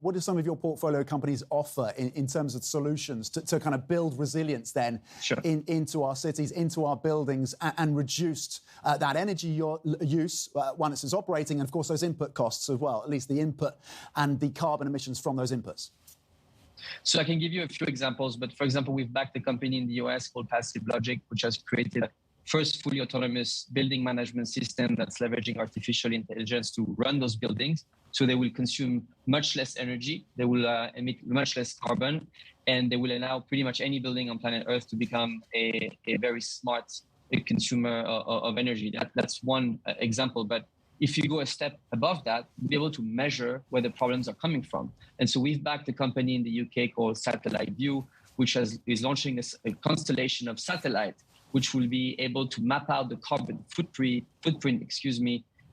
What do some of your portfolio companies offer in terms of solutions to kind of build resilience then into our cities, into our buildings, and reduce that energy use when it's operating, and of course those input costs as well, at least the input and the carbon emissions from those inputs? So I can give you a few examples, but for example, we've backed a company in the US called PassiveLogic, which has created a first fully autonomous building management system that's leveraging artificial intelligence to run those buildings. So they will consume much less energy, they will emit much less carbon, and they will allow pretty much any building on planet Earth to become a very smart consumer of energy. That's one example. But if you go a step above that, you'll be able to measure where the problems are coming from. And so we've backed a company in the UK called Satellite View, which is launching a constellation of satellites, which will be able to map out the carbon footprint,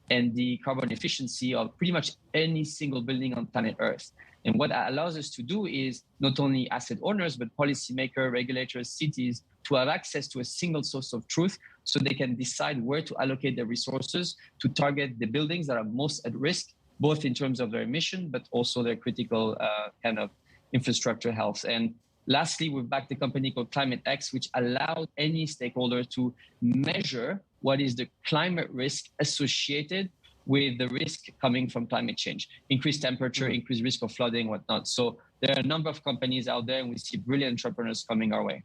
and the carbon efficiency of pretty much any single building on planet Earth. And what that allows us to do is not only asset owners, but policymakers, regulators, cities, to have access to a single source of truth so they can decide where to allocate their resources to target the buildings that are most at risk, both in terms of their emission, but also their critical kind of infrastructure health. And lastly, we've backed a company called ClimateX, which allows any stakeholder to measure what is the climate risk associated with the risk coming from climate change, increased temperature, increased risk of flooding, whatnot. So there are a number of companies out there, and we see brilliant entrepreneurs coming our way.